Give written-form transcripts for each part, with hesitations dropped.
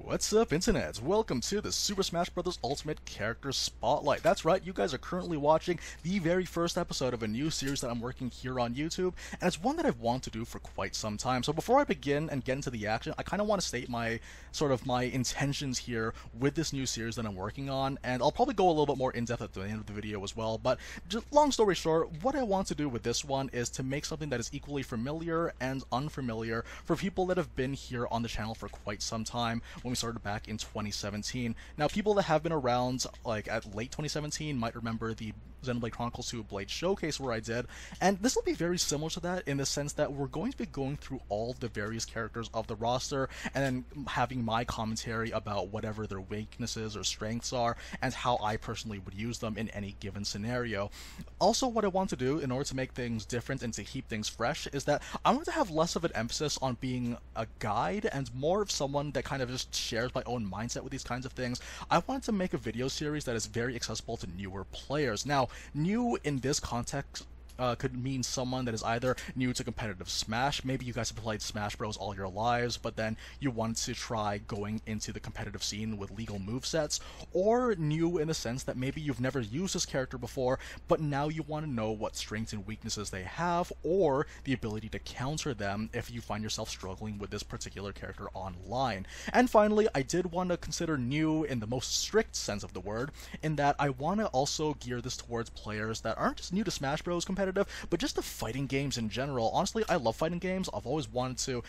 What's up, Internet? Welcome to the Super Smash Bros. Ultimate Character Spotlight. That's right, you guys are currently watching the very first episode of a new series that I'm working here on YouTube, and it's one that I've wanted to do for quite some time. So before I begin and get into the action, I kind of want to state my intentions here with this new series that I'm working on, and I'll probably go a little bit more in-depth at the end of the video as well, but just long story short, what I want to do with this one is to make something that is equally familiar and unfamiliar for people that have been here on the channel for quite some time when we started back in 2017. Now, people that have been around like at late 2017 might remember the Xenoblade Chronicles 2 Blade Showcase where I did, and this will be very similar to that in the sense that we're going to be going through all the various characters of the roster and then having my commentary about whatever their weaknesses or strengths are and how I personally would use them in any given scenario. Also, what I want to do in order to make things different and to keep things fresh is that I want to have less of an emphasis on being a guide and more of someone that kind of just shares my own mindset with these kinds of things. I wanted to make a video series that is very accessible to newer players. Now, new in this context could mean someone that is either new to competitive Smash. Maybe you guys have played Smash Bros all your lives, but then you want to try going into the competitive scene with legal movesets, or new in the sense that maybe you've never used this character before, but now you want to know what strengths and weaknesses they have, or the ability to counter them if you find yourself struggling with this particular character online. And finally, I did want to consider new in the most strict sense of the word, in that I want to also gear this towards players that aren't just new to Smash Bros competitive, but just the fighting games in general. Honestly, I love fighting games. I've always wanted to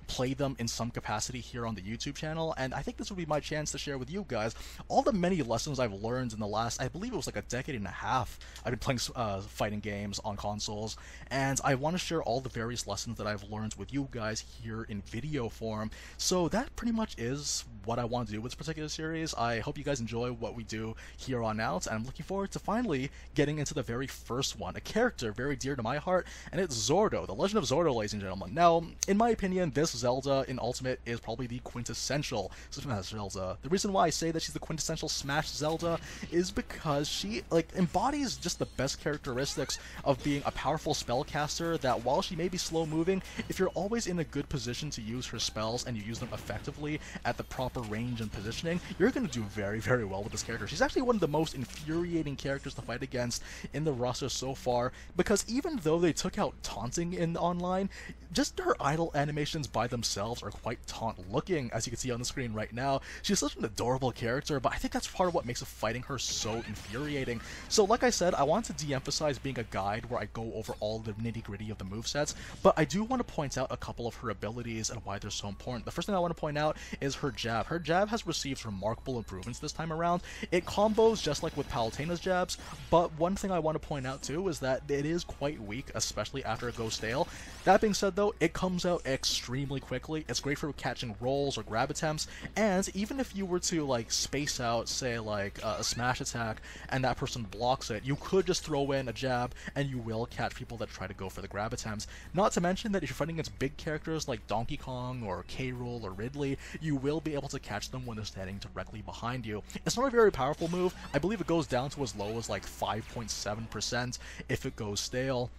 play them in some capacity here on the YouTube channel, and I think this would be my chance to share with you guys all the many lessons I've learned in the last, I believe it was like a decade and a half I've been playing fighting games on consoles, and I want to share all the various lessons that I've learned with you guys here in video form. So that pretty much is what I want to do with this particular series. I hope you guys enjoy what we do here on out, and I'm looking forward to finally getting into the very first one, a character very dear to my heart, and it's Zordo, the Legend of Zordo, ladies and gentlemen. Now, in my opinion, this Zelda in Ultimate is probably the quintessential Smash Zelda. The reason why I say that she's the quintessential Smash Zelda is because she embodies just the best characteristics of being a powerful spellcaster that while she may be slow moving, if you're always in a good position to use her spells and you use them effectively at the proper range and positioning, you're going to do very, very well with this character. She's actually one of the most infuriating characters to fight against in the roster so far, because even though they took out taunting in online, just her idle animations by themselves are quite taunt looking, as you can see on the screen right now. She's such an adorable character, but I think that's part of what makes fighting her so infuriating. So like I said, I want to de-emphasize being a guide where I go over all the nitty-gritty of the movesets, but I do want to point out a couple of her abilities and why they're so important. The first thing I want to point out is her jab. Her jab has received remarkable improvements this time around. It combos just like with Palutena's jabs, but one thing I want to point out too is that it is quite weak, especially after it goes stale. That being said though, it comes out extremely quickly. It's great for catching rolls or grab attempts, and even if you were to space out, say a smash attack and that person blocks it, you could just throw in a jab and you will catch people that try to go for the grab attempts. Not to mention that if you're fighting against big characters like Donkey Kong or K. Rool or Ridley, you will be able to catch them when they're standing directly behind you. It's not a very powerful move. I believe it goes down to as low as 5.7% if it goes stale,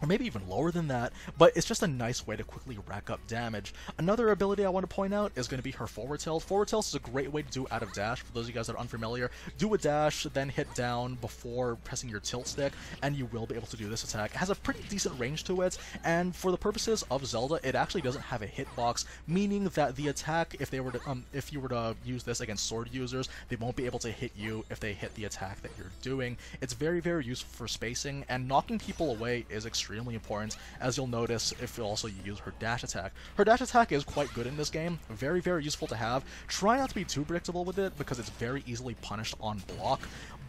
or maybe even lower than that, but it's just a nice way to quickly rack up damage. Another ability I want to point out is going to be her forward tilt. Forward tilt is a great way to do out of dash. For those of you guys that are unfamiliar, do a dash, then hit down before pressing your tilt stick, and you will be able to do this attack. It has a pretty decent range to it, and for the purposes of Zelda, it actually doesn't have a hitbox, meaning that the attack, if you were to use this against sword users, they won't be able to hit you if they hit the attack that you're doing. It's very, very useful for spacing, and knocking people away is extremely important, as you'll notice if you also use her dash attack. Her dash attack is quite good in this game, very, very useful to have. Try not to be too predictable with it because it's very easily punished on block.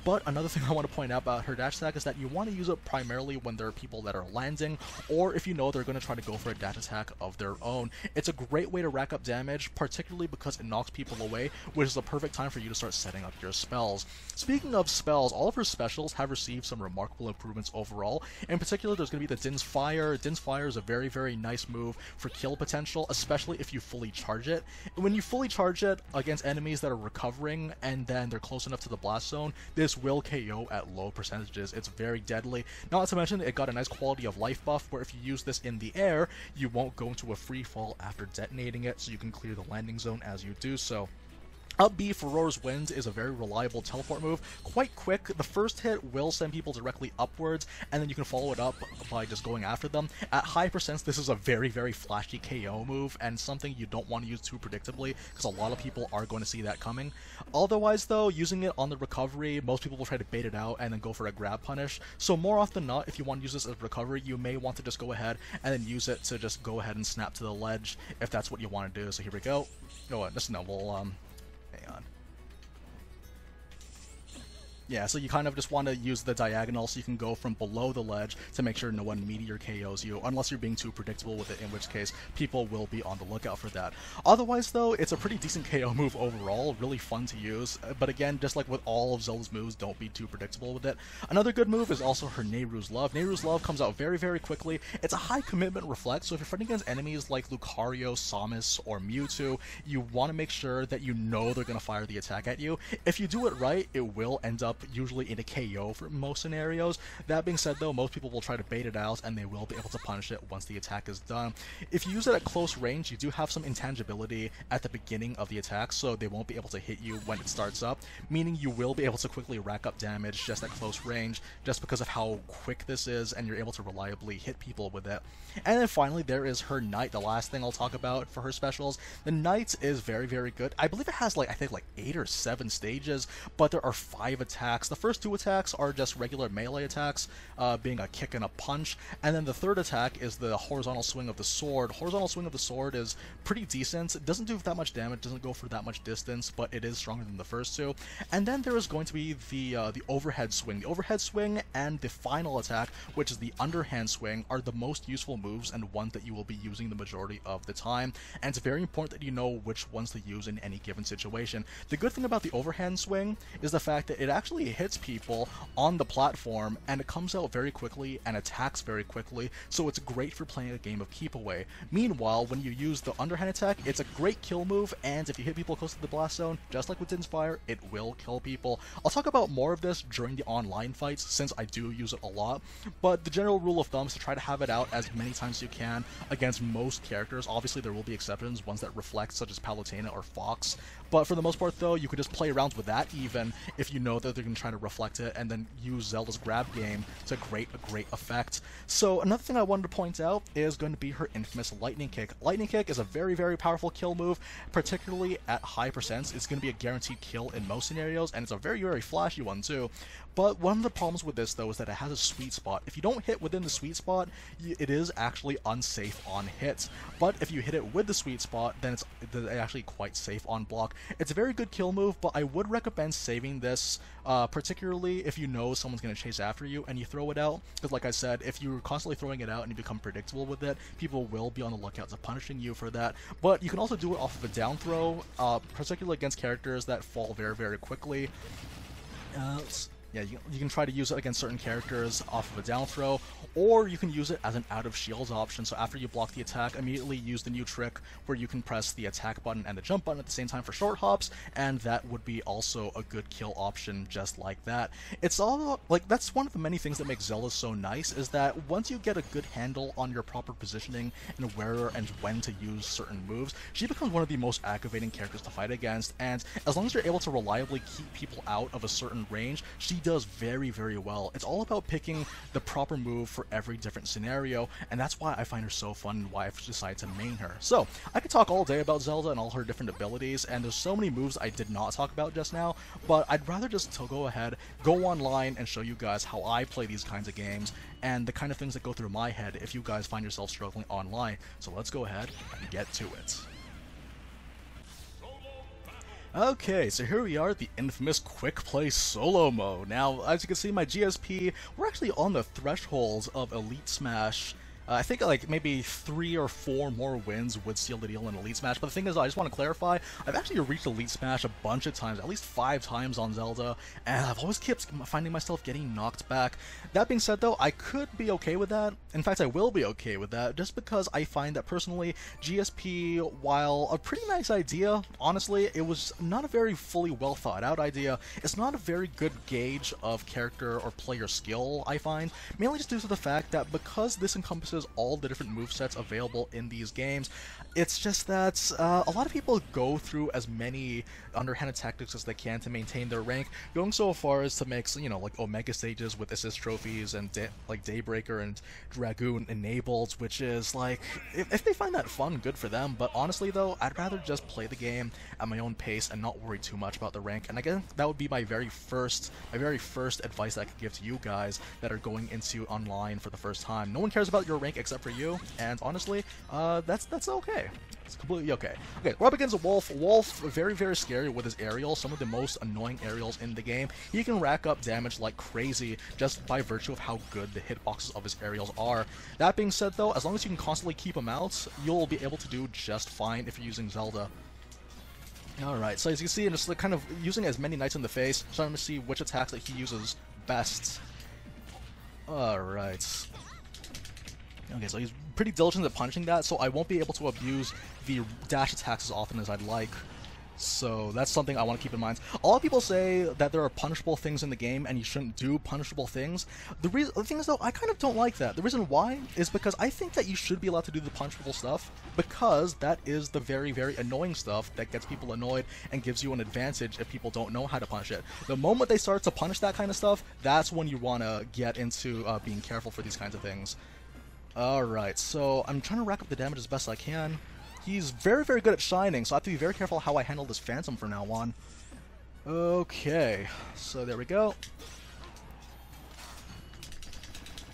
But another thing I want to point out about her dash attack is that you want to use it primarily when there are people that are landing, or if you know they're going to try to go for a dash attack of their own. It's a great way to rack up damage, particularly because it knocks people away, which is the perfect time for you to start setting up your spells. Speaking of spells, all of her specials have received some remarkable improvements overall. In particular, there's going to be the Din's Fire. Din's Fire is a very, very nice move for kill potential, especially if you fully charge it. When you fully charge it against enemies that are recovering and then they're close enough to the blast zone, this this will KO at low percentages. It's very deadly. Not to mention, it got a nice quality of life buff, where if you use this in the air, you won't go into a free fall after detonating it, so you can clear the landing zone as you do so. Up B for Roar's Winds is a very reliable teleport move, quite quick. The first hit will send people directly upwards, and then you can follow it up by just going after them. At high percents, this is a very, very flashy KO move, and something you don't want to use too predictably, because a lot of people are going to see that coming. Otherwise though, using it on the recovery, most people will try to bait it out and then go for a grab punish. So more often than not, if you want to use this as recovery, you may want to just go ahead and then use it to just go ahead and snap to the ledge, if that's what you want to do. So here we go. Oh, we'll hang on. Yeah, so you kind of just want to use the diagonal so you can go from below the ledge to make sure no one meteor KOs you, unless you're being too predictable with it, in which case people will be on the lookout for that. Otherwise though, it's a pretty decent KO move overall, really fun to use, but again, just like with all of Zelda's moves, don't be too predictable with it. Another good move is also her Nehru's Love. Nehru's Love comes out very, very quickly. It's a high commitment reflex, so if you're fighting against enemies like Lucario, Samus, or Mewtwo, you want to make sure that you know they're going to fire the attack at you. If you do it right, it will end up usually in a KO for most scenarios. That being said though, most people will try to bait it out and they will be able to punish it once the attack is done. If you use it at close range, you do have some intangibility at the beginning of the attack, so they won't be able to hit you when it starts up, meaning you will be able to quickly rack up damage just at close range, just because of how quick this is, and you're able to reliably hit people with it. And then finally, there is her Knight, the last thing I'll talk about for her specials. The Knight is very, very good. I believe it has I think 8 or 7 stages, but there are 5 attacks. The first 2 attacks are just regular melee attacks, being a kick and a punch, and then the third attack is the horizontal swing of the sword. Horizontal swing of the sword is pretty decent. It doesn't do that much damage, doesn't go for that much distance, but it is stronger than the first 2. And then there is going to be the overhead swing. The overhead swing and the final attack, which is the underhand swing, are the most useful moves and ones that you will be using the majority of the time, and it's very important that you know which ones to use in any given situation. The good thing about the overhand swing is the fact that it actually hits people on the platform, and it comes out very quickly and attacks very quickly, so it's great for playing a game of keep away. Meanwhile, when you use the underhand attack, it's a great kill move, and if you hit people close to the blast zone, just like with Dinspire, it will kill people. I'll talk about more of this during the online fights, since I do use it a lot, but the general rule of thumb is to try to have it out as many times as you can against most characters. Obviously there will be exceptions, ones that reflect, such as Palutena or Fox, but for the most part though, you could just play around with that even if you know that they're going to try to reflect it, and then use Zelda's grab game to a great effect. So another thing I wanted to point out is going to be her infamous Lightning Kick. Lightning Kick is a very, very powerful kill move, particularly at high percents. It's going to be a guaranteed kill in most scenarios, and it's a very, very flashy one too. But one of the problems with this though is that it has a sweet spot. If you don't hit within the sweet spot, it is actually unsafe on hits. But if you hit it with the sweet spot, then it's actually quite safe on block. It's a very good kill move, but I would recommend saving this, particularly if you know someone's going to chase after you and you throw it out. Because like I said, if you're constantly throwing it out and you become predictable with it, people will be on the lookout to punishing you for that. But you can also do it off of a down throw, particularly against characters that fall very, very quickly. Yeah, you can try to use it against certain characters off of a down throw, or you can use it as an out of shields option. So after you block the attack, immediately use the new trick where you can press the attack button and the jump button at the same time for short hops, and that would be also a good kill option just like that. It's all that's one of the many things that makes Zelda so nice, is that once you get a good handle on your proper positioning and where and when to use certain moves, she becomes one of the most aggravating characters to fight against, and as long as you're able to reliably keep people out of a certain range, she does very, very well. It's all about picking the proper move for every different scenario, and that's why I find her so fun and why I've decided to main her. So, I could talk all day about Zelda and all her different abilities, and there's so many moves I did not talk about just now, but I'd rather just go ahead, go online, and show you guys how I play these kinds of games, and the kind of things that go through my head if you guys find yourself struggling online. So let's go ahead and get to it. Okay, so here we are at the infamous Quick Play Solo Mode. Now, as you can see, my GSP, we're actually on the thresholds of Elite Smash I think like maybe 3 or 4 more wins would seal the deal in Elite Smash, but the thing is, I just want to clarify, I've actually reached Elite Smash a bunch of times, at least 5 times on Zelda, and I've always kept finding myself getting knocked back. That being said though, I could be okay with that. In fact, I will be okay with that, just because I find that personally, GSP, while a pretty nice idea, honestly, it was not a very fully well thought out idea. It's not a very good gauge of character or player skill, I find, mainly just due to the fact that because this encompasses all the different movesets available in these games, it's just that a lot of people go through as many underhanded tactics as they can to maintain their rank, going so far as to make, you know, like Omega stages with assist trophies and like Daybreaker and Dragoon enabled, which is like, if they find that fun, good for them, but honestly though, I'd rather just play the game at my own pace and not worry too much about the rank. And again, that would be my very first advice that I could give to you guys that are going into online for the first time. No one cares about your rank except for you, and honestly, that's okay. It's completely okay. Okay, we're up against a Wolf. Wolf, very, very scary with his aerials, some of the most annoying aerials in the game. He can rack up damage like crazy just by virtue of how good the hitboxes of his aerials are. That being said though, as long as you can constantly keep him out, you'll be able to do just fine if you're using Zelda. Alright, so as you can see, I'm just like kind of using as many knights in the face, trying to see which attacks that he uses best. Alright. Okay, so he's pretty diligent at punishing that, so I won't be able to abuse the dash attacks as often as I'd like. So that's something I want to keep in mind. A lot of people say that there are punishable things in the game and you shouldn't do punishable things. The thing is though, I kind of don't like that. The reason why is because I think that you should be allowed to do the punishable stuff, because that is the very, very annoying stuff that gets people annoyed and gives you an advantage if people don't know how to punish it. The moment they start to punish that kind of stuff, that's when you want to get into being careful for these kinds of things. Alright, so I'm trying to rack up the damage as best I can. He's very, very good at shining, so I have to be very careful how I handle this Phantom from now on. Okay, so there we go.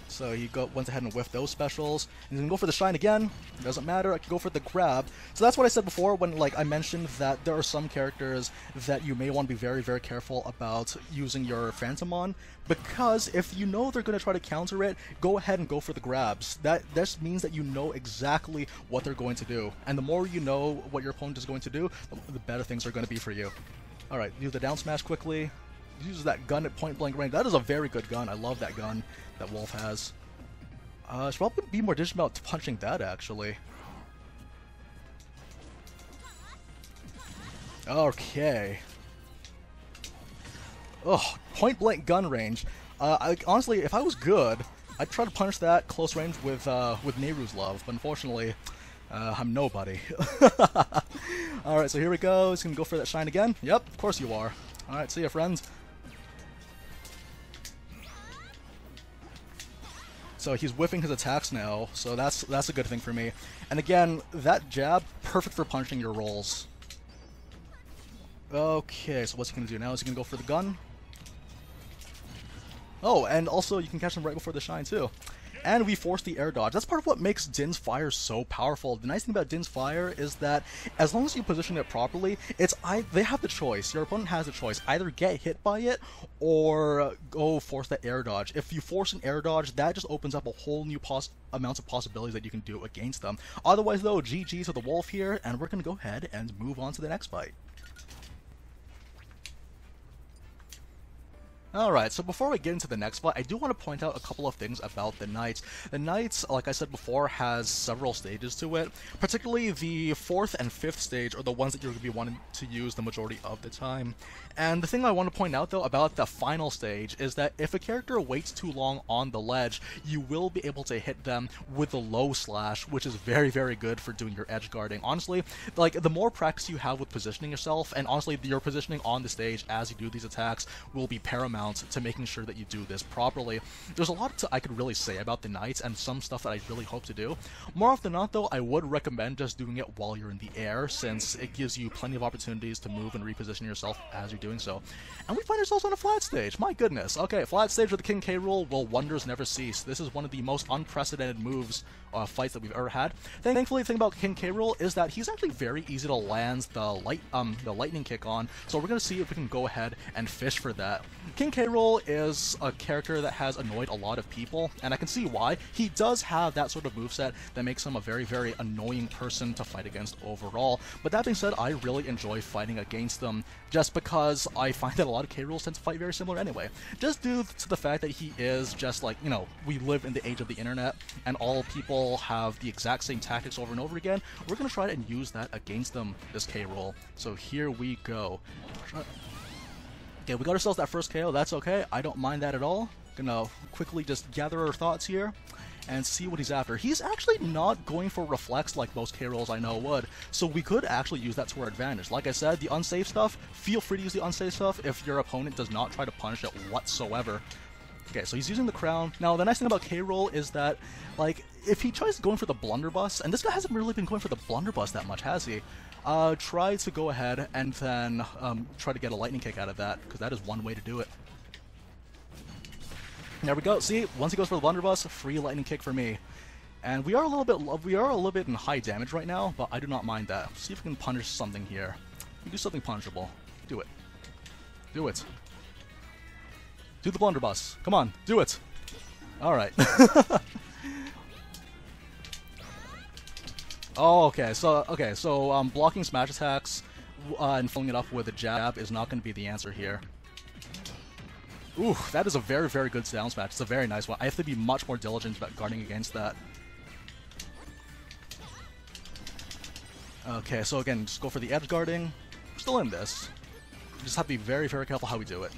So he went ahead and whiffed those specials. He's gonna go for the shine again. It doesn't matter. I can go for the grab. So that's what I said before when, like, I mentioned that there are some characters that you may want to be very, very careful about using your Phantom on, because if you know they're gonna try to counter it, go ahead and go for the grabs. That just means that you know exactly what they're going to do, and the more you know what your opponent is going to do, the better things are going to be for you. All right, do the down smash quickly. He uses that gun at point-blank range. That is a very good gun. I love that gun that Wolf has. I should probably be more diligent about punching that, actually. Okay. Oh, point-blank gun range. Honestly, if I was good, I'd try to punish that close range with Nehru's Love, but unfortunately, I'm nobody. Alright, so here we go. He's gonna go for that shine again. Yep, of course you are. Alright, see ya, friends. So he's whiffing his attacks now, so that's a good thing for me. And again, that jab, perfect for punching your rolls. Okay, so what's he gonna do now? Is he gonna go for the gun? Oh, and also you can catch him right before the shine too. And we force the air dodge. That's part of what makes Din's Fire so powerful. The nice thing about Din's Fire is that as long as you position it properly, they have the choice. Your opponent has the choice. Either get hit by it or go force that air dodge. If you force an air dodge, that just opens up a whole new amounts of possibilities that you can do against them. Otherwise though, GG to the Wolf here, and we're going to go ahead and move on to the next fight. Alright, so before we get into the next fight, I do want to point out a couple of things about the Knights. The Knights, like I said before, has several stages to it. Particularly the 4th and 5th stage are the ones that you're going to be wanting to use the majority of the time. And the thing I want to point out, though, about the final stage is that if a character waits too long on the ledge, you will be able to hit them with the low slash, which is very, very good for doing your edge guarding. Honestly, like, the more practice you have with positioning yourself, and honestly, your positioning on the stage as you do these attacks will be paramount to making sure that you do this properly. There's a lot I could really say about the Knights, and some stuff that I really hope to do. More often than not, though, I would recommend just doing it while you're in the air, since it gives you plenty of opportunities to move and reposition yourself as you're doing so. And we find ourselves on a flat stage. My goodness. Okay, flat stage with the King K rule, will wonders never cease. This is one of the most unprecedented fights that we've ever had. Thankfully, the thing about King K rule is that he's actually very easy to land the lightning kick on, so we're going to see if we can go ahead and fish for that. King King K. Rool is a character that has annoyed a lot of people, and I can see why. He does have that sort of moveset that makes him a very, very annoying person to fight against overall. But that being said, I really enjoy fighting against them, just because I find that a lot of K. Rools tend to fight very similar anyway. Just due to the fact that he is just like, you know, we live in the age of the internet, and all people have the exact same tactics over and over again. We're going to try and use that against them, this K. Rool. So here we go. Okay, we got ourselves that first KO. That's okay. I don't mind that at all. Gonna quickly just gather our thoughts here and see what he's after. He's actually not going for reflex like most K. Rools I know would, so we could actually use that to our advantage. Like I said, the unsafe stuff, feel free to use the unsafe stuff if your opponent does not try to punish it whatsoever. Okay, so he's using the crown. Now, the nice thing about K. Rool is that, like, if he tries going for the blunderbuss, and this guy hasn't really been going for the blunderbuss that much, has he? Try to go ahead and then try to get a lightning kick out of that, because that is one way to do it. There we go. See, once he goes for the blunderbuss, free lightning kick for me. And we are a little bit in high damage right now, but I do not mind that. See if we can punish something here. You do something punishable. Do it. Do it. Do the blunderbuss. Come on, do it. All right. Oh, okay. So blocking smash attacks and following it up with a jab is not going to be the answer here. Ooh, that is a very, very good down smash. It's a very nice one. I have to be much more diligent about guarding against that. Okay, so again, just go for the edge guarding. We're still in this. We just have to be very, very careful how we do it.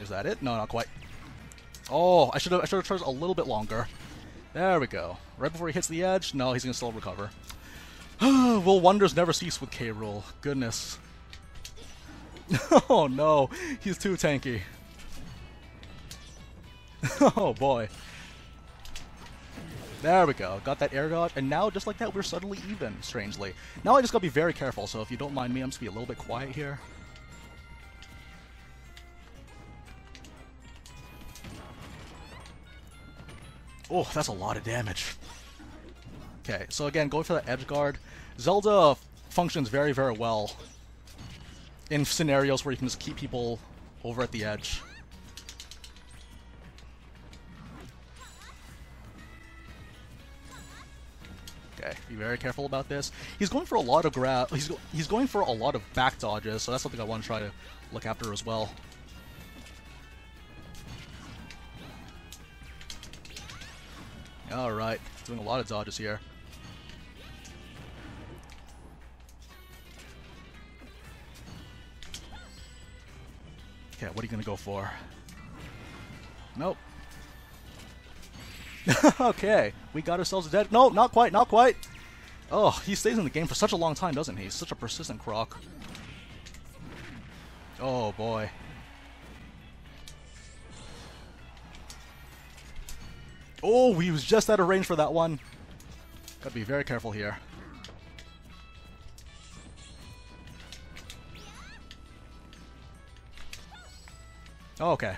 Is that it? No, not quite. Oh, I should have charged a little bit longer. There we go. Right before he hits the edge. No, he's gonna still recover. Will wonders never cease with K. Rool. Goodness. Oh no, he's too tanky. Oh boy. There we go. Got that air dodge, and now just like that, we're suddenly even. Strangely. Now I just gotta be very careful. So if you don't mind me, I'm just gonna be a little bit quiet here. Oh, that's a lot of damage. Okay, so again, going for that edge guard. Zelda functions very, very well in scenarios where you can just keep people over at the edge. Okay, be very careful about this. He's going for a lot of he's going for a lot of back dodges, so that's something I want to try to look after as well. Alright, doing a lot of dodges here. Okay, what are you gonna go for? Nope. Okay, we got ourselves a dead. No, not quite, not quite. Oh, he stays in the game for such a long time, doesn't he? He's such a persistent croc. Oh boy. Oh, he was just out of range for that one. Gotta be very careful here. Okay.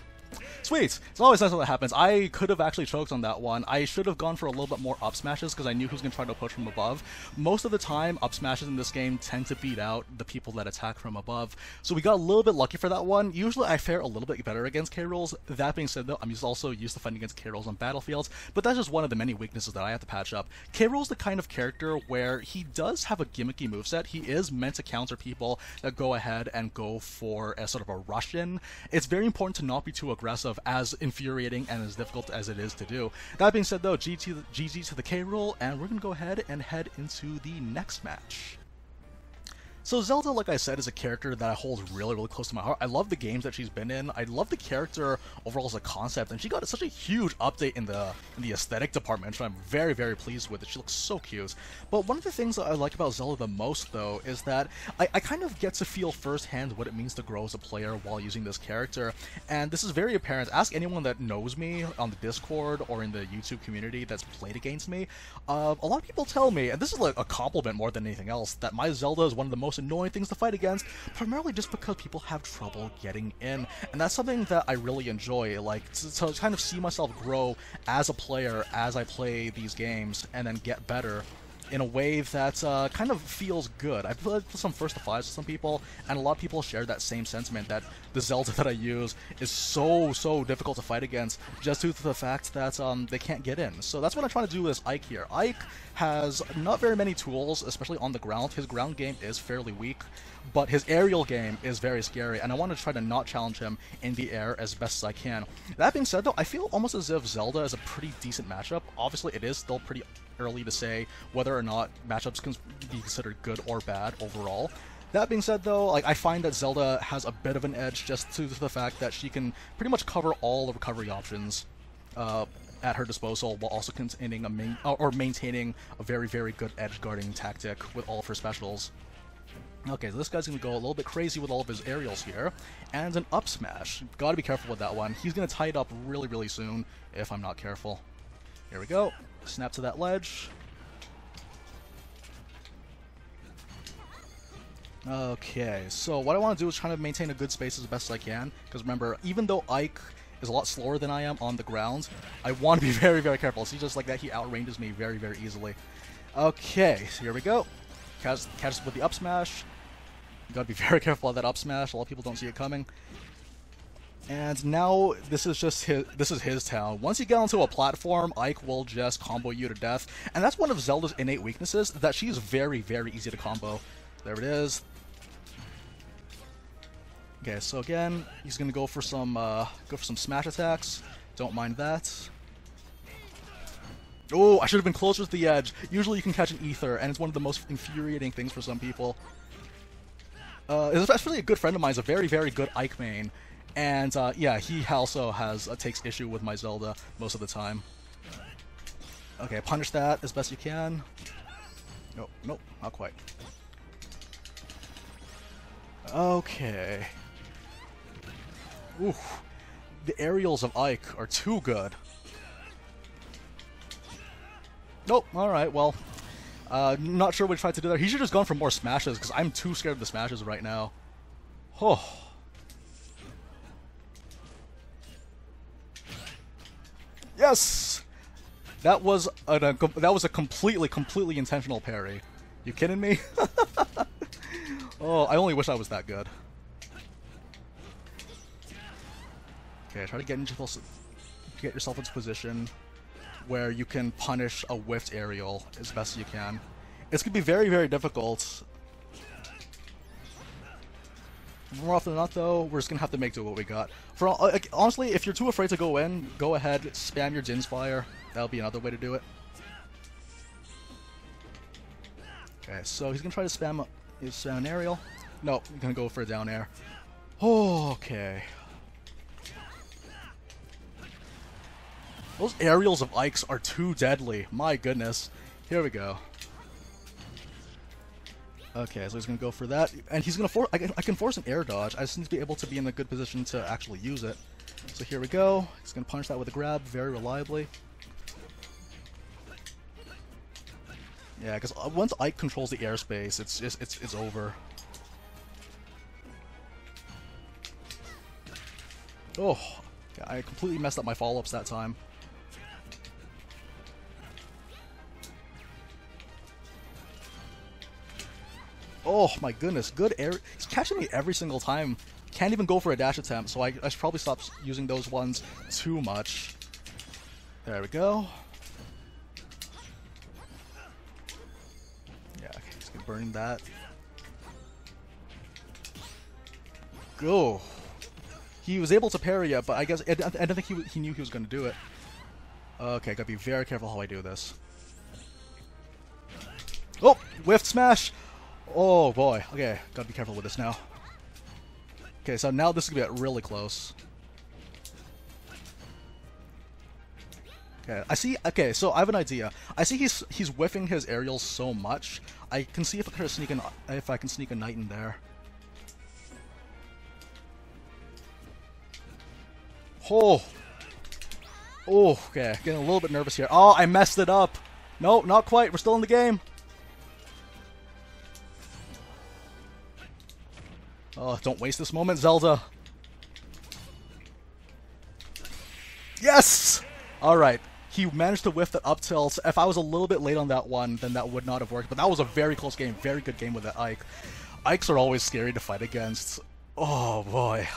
Sweet! It's always nice when that happens. I could have actually choked on that one. I should have gone for a little bit more up smashes because I knew he was going to try to push from above. Most of the time, up smashes in this game tend to beat out the people that attack from above. So we got a little bit lucky for that one. Usually I fare a little bit better against K. Rools. That being said though, I'm also used to fighting against K. Rools on battlefields, but that's just one of the many weaknesses that I have to patch up. K. Rool's the kind of character where he does have a gimmicky moveset. He is meant to counter people that go ahead and go for a sort of a rush-in. It's very important to not be too aggressive, as infuriating and as difficult as it is to do. That being said though, GG to the K. Rool, and we're going to go ahead and head into the next match. So Zelda, like I said, is a character that I hold really, really close to my heart. I love the games that she's been in. I love the character overall as a concept, and she got such a huge update in the aesthetic department, which I'm very, very pleased with. She looks so cute. But one of the things that I like about Zelda the most, though, is that I kind of get to feel firsthand what it means to grow as a player while using this character. And this is very apparent. Ask anyone that knows me on the Discord or in the YouTube community that's played against me. A lot of people tell me, and this is like a compliment more than anything else, that my Zelda is one of the most annoying things to fight against, primarily just because people have trouble getting in, and that's something that I really enjoy, like to kind of see myself grow as a player as I play these games and then get better in a way that kind of feels good. I've played some first to fives with some people, and a lot of people share that same sentiment that the Zelda that I use is so difficult to fight against just due to the fact that they can't get in. So that's what I'm trying to do with this Ike here. Ike has not very many tools, especially on the ground. His ground game is fairly weak, but his aerial game is very scary, and I want to try to not challenge him in the air as best as I can. That being said, though, I feel almost as if Zelda is a pretty decent matchup. Obviously, it is still pretty early to say whether or not matchups can be considered good or bad overall. That being said, though, like, I find that Zelda has a bit of an edge just due to the fact that she can pretty much cover all the recovery options at her disposal, while also containing maintaining a very good edge guarding tactic with all of her specials. Okay, so this guy's gonna go a little bit crazy with all of his aerials here, and an up smash. Gotta be careful with that one. He's gonna tie it up really soon if I'm not careful. Here we go. Snap to that ledge. Okay, so what I want to do is try to maintain a good space as best as I can, because remember, even though Ike is a lot slower than I am on the ground, I want to be very careful. See, just like that, he outranges me very easily. Okay, so here we go. Catches with the up smash. You gotta be very careful of that up smash. A lot of people don't see it coming. And now this is just his town. Once you get onto a platform, Ike will just combo you to death, and that's one of Zelda's innate weaknesses, that she is very easy to combo. There it is. Okay, so again, he's gonna go for some smash attacks. Don't mind that. Oh, I should have been closer to the edge. Usually you can catch an ether, and it's one of the most infuriating things for some people. Especially a good friend of mine is a very good Ike main. And yeah, he also takes issue with my Zelda most of the time. Okay, punish that as best you can. Nope, not quite. Okay. Oof. The aerials of Ike are too good. Nope, alright, well. Not sure what he tried to do there. He should have just gone for more smashes, because I'm too scared of the smashes right now. Oh. Yes! That was a completely intentional parry. You kidding me? Oh, I only wish I was that good. Okay, try to get yourself into position where you can punish a whiffed aerial as best as you can. It's gonna be very difficult. More often than not, though, we're just gonna have to make do with what we got. Honestly, if you're too afraid to go in, go ahead, spam your Jin's Fire. That'll be another way to do it. Okay, so he's gonna try to spam an aerial. No, he's gonna go for a down air. Oh, okay. Those aerials of Ike's are too deadly. My goodness. Here we go. Okay, so he's gonna go for that, and he's gonna force. I can force an air dodge. I just need to be able to be in a good position to actually use it. So here we go. He's gonna punish that with a grab very reliably. Yeah, because once Ike controls the airspace, it's over. Oh, yeah, I completely messed up my follow-ups that time. Oh my goodness, good air. He's catching me every single time. Can't even go for a dash attempt, so I should probably stop using those ones too much. There we go. Yeah, okay, he's gonna burn that. Go. He was able to parry it, but I guess I don't think he knew he was going to do it. Okay, gotta be very careful how I do this. Oh, whiffed smash. Oh boy. Okay, gotta be careful with this now. Okay, so now this is gonna get really close. Okay, I see. Okay, so I have an idea. I see he's whiffing his aerials so much. I can see if I can sneak a knight in there. Oh. Oh, okay. Getting a little bit nervous here. Oh, I messed it up. No, not quite. We're still in the game. Oh, don't waste this moment, Zelda. Yes! Alright. he managed to whiff that up tilt. If I was a little bit late on that one, then that would not have worked. But that was a very close game, very good game with that Ike. Ikes are always scary to fight against. Oh boy.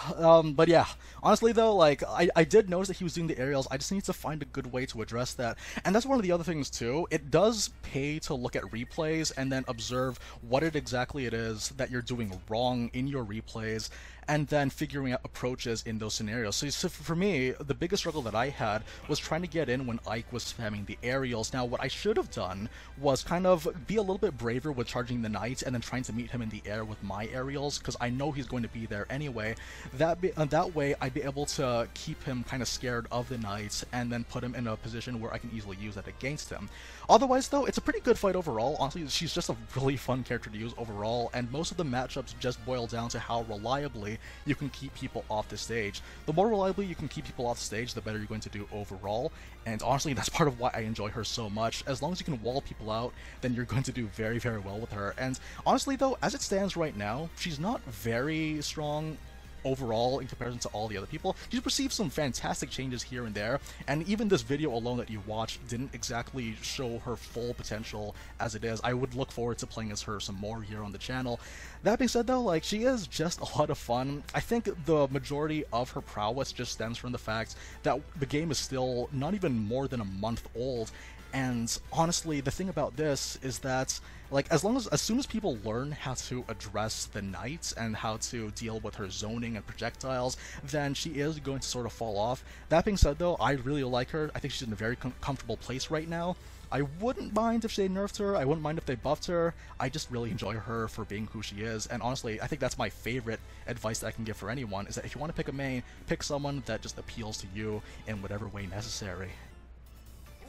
But yeah, honestly though, like, I did notice that he was doing the aerials. I just need to find a good way to address that. And that's one of the other things too. It does pay to look at replays and then observe what exactly it is that you're doing wrong in your replays, and then figuring out approaches in those scenarios. So for me, the biggest struggle that I had was trying to get in when Ike was spamming the aerials. Now, what I should have done was kind of be a little bit braver with charging the knights and then trying to meet him in the air with my aerials, because I know he's going to be there anyway. That way, I'd be able to keep him kind of scared of the knights and then put him in a position where I can easily use that against him. Otherwise, though, it's a pretty good fight overall. Honestly, she's just a really fun character to use overall, and most of the matchups just boil down to how reliably you can keep people off the stage. The more reliably you can keep people off the stage, the better you're going to do overall, and honestly, that's part of why I enjoy her so much. As long as you can wall people out, then you're going to do very, very well with her. And honestly, though, as it stands right now, she's not very strong overall in comparison to all the other people. She's received some fantastic changes here and there, and even this video alone that you watched didn't exactly show her full potential as it is. I would look forward to playing as her some more here on the channel. That being said though, like, she is just a lot of fun. I think the majority of her prowess just stems from the fact that the game is still not even more than a month old. And honestly, the thing about this is that, like, as soon as people learn how to address the knights and how to deal with her zoning and projectiles, then she is going to sort of fall off. That being said though, I really like her. I think she's in a very comfortable place right now. I wouldn't mind if they nerfed her, I wouldn't mind if they buffed her. I just really enjoy her for being who she is, and honestly, I think that's my favorite advice that I can give for anyone, is that if you want to pick a main, pick someone that just appeals to you in whatever way necessary.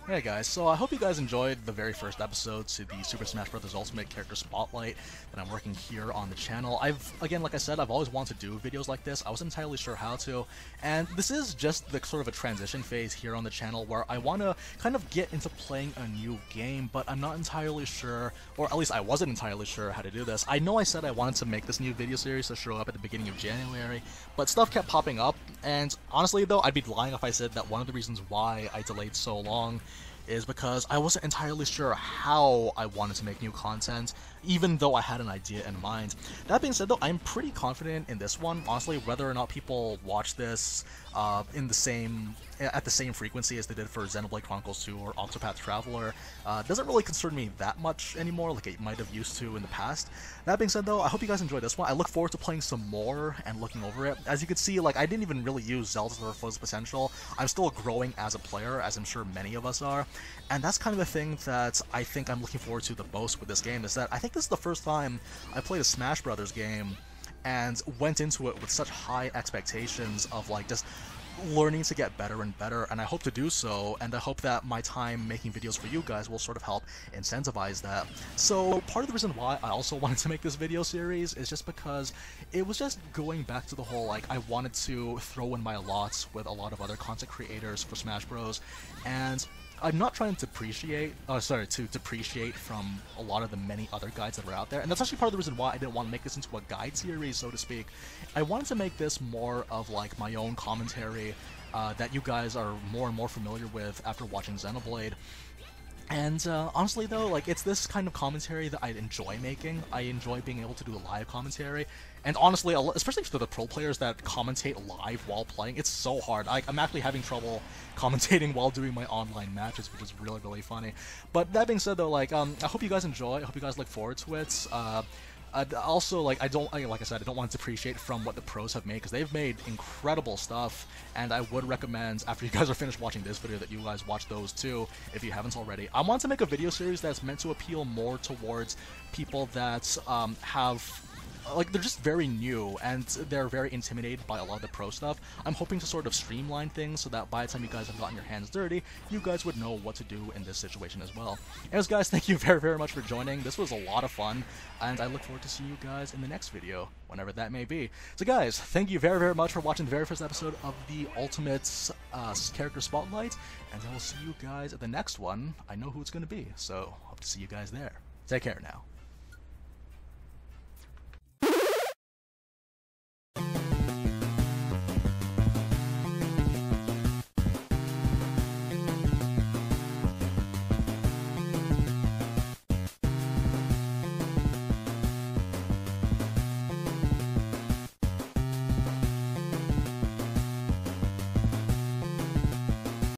Hey guys, so I hope you guys enjoyed the very first episode to the Super Smash Bros. Ultimate Character Spotlight that I'm working here on the channel. Again, like I said, I've always wanted to do videos like this. I wasn't entirely sure how to, and this is just the sort of a transition phase here on the channel where I want to kind of get into playing a new game, but I'm not entirely sure, or at least I wasn't entirely sure how to do this. I know I said I wanted to make this new video series to show up at the beginning of January, but stuff kept popping up, and honestly though, I'd be lying if I said that one of the reasons why I delayed so long is because I wasn't entirely sure how I wanted to make new content, even though I had an idea in mind. That being said though, I'm pretty confident in this one. Honestly, whether or not people watch this at the same frequency as they did for Xenoblade Chronicles 2 or Octopath Traveler doesn't really concern me that much anymore like it might have used to in the past. That being said though, I hope you guys enjoyed this one. I look forward to playing some more and looking over it. As you can see, like, I didn't even really use Zelda to their fullest potential. I'm still growing as a player, as I'm sure many of us are, and that's kind of the thing that I think I'm looking forward to the most with this game, is that I think this is the first time I played a Smash Brothers game and went into it with such high expectations of, like, just learning to get better and better, and I hope to do so, and I hope that my time making videos for you guys will sort of help incentivize that. So part of the reason why I also wanted to make this video series is just because it was just going back to the whole, like, I wanted to throw in my lots with a lot of other content creators for Smash Bros, and I'm not trying to depreciate from a lot of the many other guides that are out there, and that's actually part of the reason why I didn't want to make this into a guide series, so to speak. I wanted to make this more of, like, my own commentary that you guys are more and more familiar with after watching Xenoblade. And honestly though, like, it's this kind of commentary that I enjoy making. I enjoy being able to do a live commentary, and honestly, especially for the pro players that commentate live while playing, it's so hard. I'm actually having trouble commentating while doing my online matches, which is really, really funny. But that being said though, like, I hope you guys enjoy, I hope you guys look forward to it. Also, like, like I said, I don't want to depreciate from what the pros have made, because they've made incredible stuff, and I would recommend, after you guys are finished watching this video, that you guys watch those too, if you haven't already. I want to make a video series that's meant to appeal more towards people that like, they're just very new, and they're very intimidated by a lot of the pro stuff. I'm hoping to sort of streamline things so that by the time you guys have gotten your hands dirty, you guys would know what to do in this situation as well. Anyways guys, thank you very, very much for joining. This was a lot of fun, and I look forward to seeing you guys in the next video, whenever that may be. So guys, thank you very, very much for watching the very first episode of the Ultimate Character Spotlight, and I will see you guys at the next one. I know who it's going to be, so hope to see you guys there. Take care now.